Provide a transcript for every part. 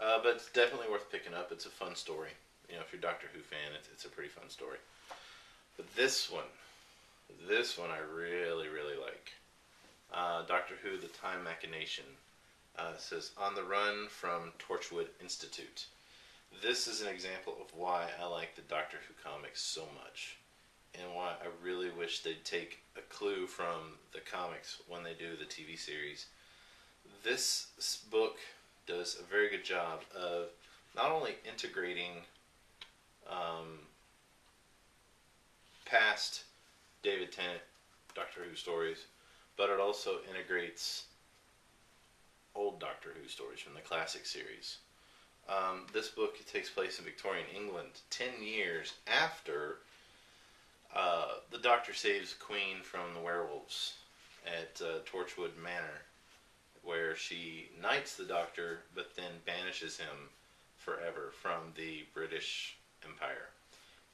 But it's definitely worth picking up. It's a fun story. You know, if you're a Doctor Who fan, it's a pretty fun story. But this one I really, really like. Doctor Who, The Time Machination. Says, On the Run from Torchwood Institute. This is an example of why I like the Doctor Who comics so much, and why I really wish they'd take a clue from the comics when they do the TV series. This book does a very good job of not only integrating um, past David Tennant Doctor Who stories, but it also integrates old Doctor Who stories from the classic series. This book takes place in Victorian England, 10 years after the Doctor saves the Queen from the werewolves at Torchwood Manor, where she knights the Doctor, but then banishes him forever from the British Empire,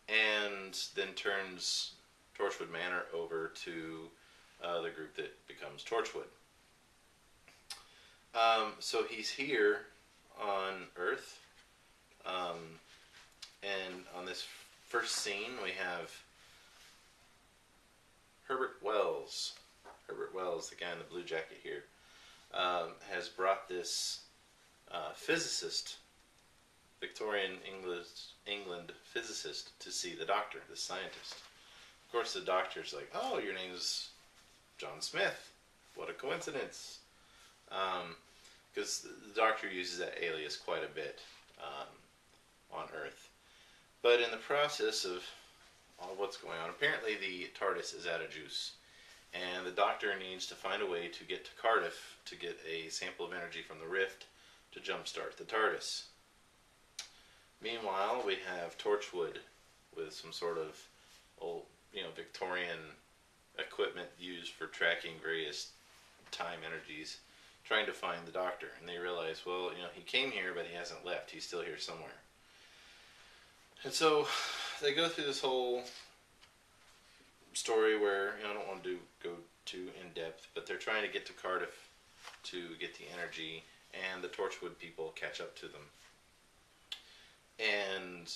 and then turns Torchwood Manor over to the group that becomes Torchwood. So he's here on Earth, and on this first scene we have Herbert Wells. Herbert Wells, the guy in the blue jacket here, has brought this physicist, Victorian England physicist, to see the Doctor, the scientist. Of course, the Doctor's like, "Oh, your name's John Smith. What a coincidence." Because the Doctor uses that alias quite a bit on Earth. But in the process of all what's going on, apparently the TARDIS is out of juice, and the Doctor needs to find a way to get to Cardiff to get a sample of energy from the Rift to jumpstart the TARDIS. Meanwhile, we have Torchwood with some sort of old, Victorian equipment used for tracking various time energies, trying to find the Doctor. And they realize, well, he came here, but he hasn't left. He's still here somewhere. And so they go through this whole story where, I don't want to go too in depth, but they're trying to get to Cardiff to get the energy, and the Torchwood people catch up to them. And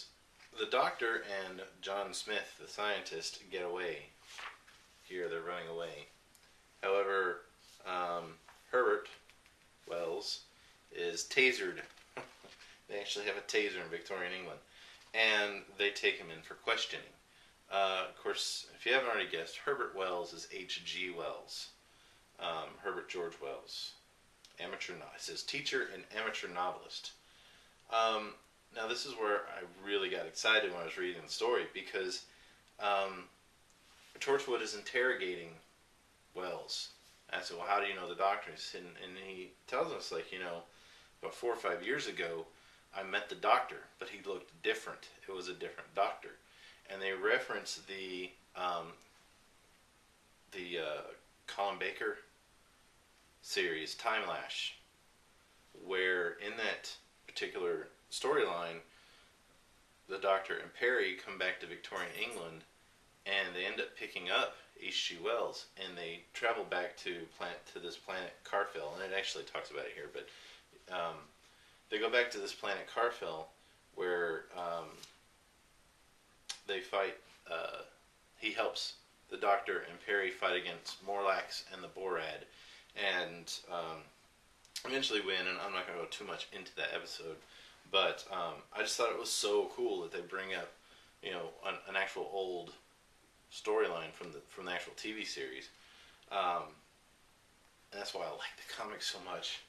the Doctor and John Smith, the scientist, get away. Here they're running away. However, Herbert Wells is tasered. They actually have a taser in Victorian England. And they take him in for questioning. Of course, if you haven't already guessed, Herbert Wells is H.G. Wells. Herbert George Wells. It says teacher and amateur novelist. Now this is where I really got excited when I was reading the story, because Torchwood is interrogating Wells. I said, well, how do you know the Doctor? And he tells us, about 4 or 5 years ago, I met the Doctor, but he looked different. It was a different Doctor. And they reference the Colin Baker series, Time Lash, where in that particular storyline, the Doctor and Perry come back to Victorian England, and they end up picking up H.G. Wells, and they travel back to this planet Carfell, and it actually talks about it here, but they go back to this planet Carfell, where they fight. He helps the Doctor and Perry fight against Morlax and the Borad, and eventually win. And I'm not going to go too much into that episode, but I just thought it was so cool that they bring up, an actual old storyline from the actual TV series. And that's why I like the comics so much.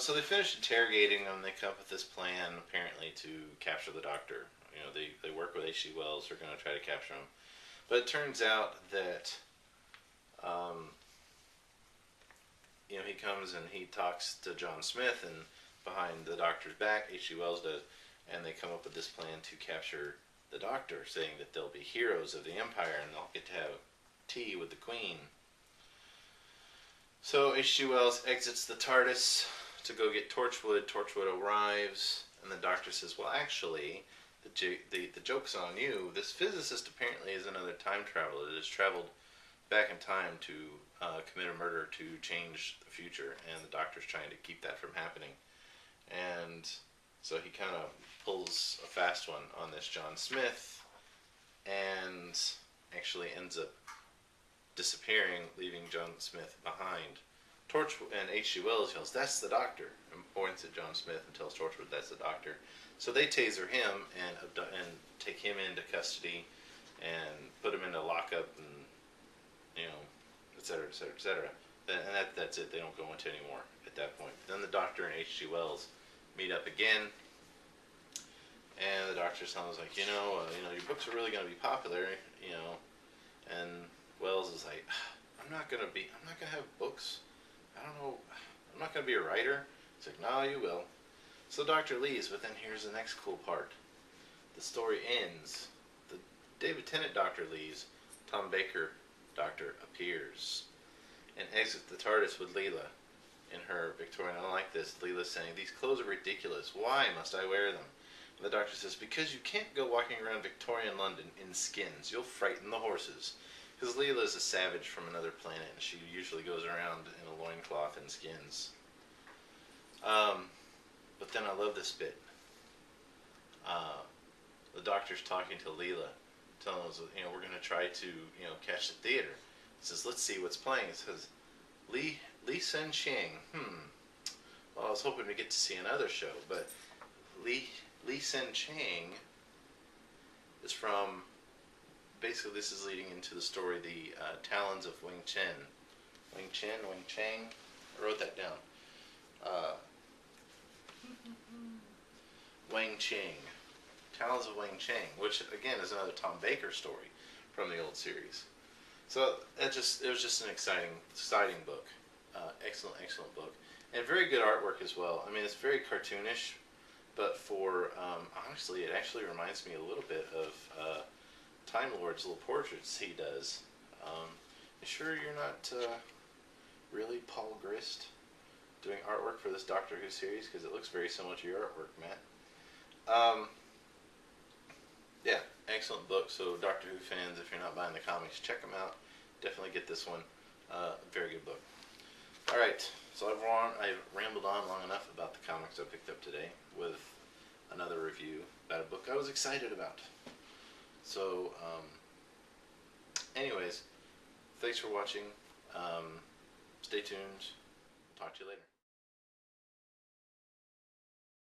So they finish interrogating them. They come up with this plan, apparently, to capture the Doctor. They work with H.G. Wells. They're going to try to capture him. But it turns out that, he comes and he talks to John Smith, and behind the Doctor's back, H.G. Wells does, and they come up with this plan to capture the Doctor, saying that they'll be heroes of the Empire and they'll get to have tea with the Queen. So H.G. Wells exits the TARDIS to go get Torchwood. Torchwood arrives, and the Doctor says, well, actually, the joke's on you. This physicist apparently is another time traveler that has traveled back in time to commit a murder to change the future, and the Doctor's trying to keep that from happening. And so he kind of pulls a fast one on this John Smith, and actually ends up disappearing, leaving John Smith behind. And H.G. Wells yells, "That's the doctor," and points at John Smith and tells Torchwood that's the doctor. So they taser him and take him into custody and put him into lockup, and et cetera, et cetera, et cetera. And that's it. They don't go into any more at that point. Then the doctor and H.G. Wells meet up again, and the doctor sounds like, your books are really going to be popular, and Wells is like, I'm not gonna have books. I don't know. I'm not gonna be a writer. He's like, no, you will. So the doctor leaves, but then here's the next cool part. The story ends. The David Tennant doctor leaves. Tom Baker doctor appears and exits the TARDIS with Leela in her Victorian. I don't like this. Leela's saying, "These clothes are ridiculous. Why must I wear them?" And the doctor says, "Because you can't go walking around Victorian London in skins. You'll frighten the horses." Because Leela is a savage from another planet, and she usually goes around in a loincloth and skins. But then I love this bit. The doctor's talking to Leela, telling us, we're going to try to, catch the theater. He says, "Let's see what's playing." It says, Li Sen Ching. Well, I was hoping to get to see another show, but Li Sen Ching is from... Basically, this is leading into the story, the Talons of Wing Chang. I wrote that down. Wang Ching. Talons of Wang Chang, which again is another Tom Baker story from the old series. So it was just an exciting book. Excellent book, and very good artwork as well. I mean, it's very cartoonish, but honestly, it actually reminds me a little bit of Time Lord's little portraits he does. You sure you're not really Paul Grist doing artwork for this Doctor Who series? Because it looks very similar to your artwork, Matt. Yeah, excellent book. So Doctor Who fans, if you're not buying the comics, check them out. Definitely get this one. Very good book. Alright, so I've rambled on long enough about the comics I picked up today with another review about a book I was excited about. So, anyways, thanks for watching. Stay tuned. Talk to you later.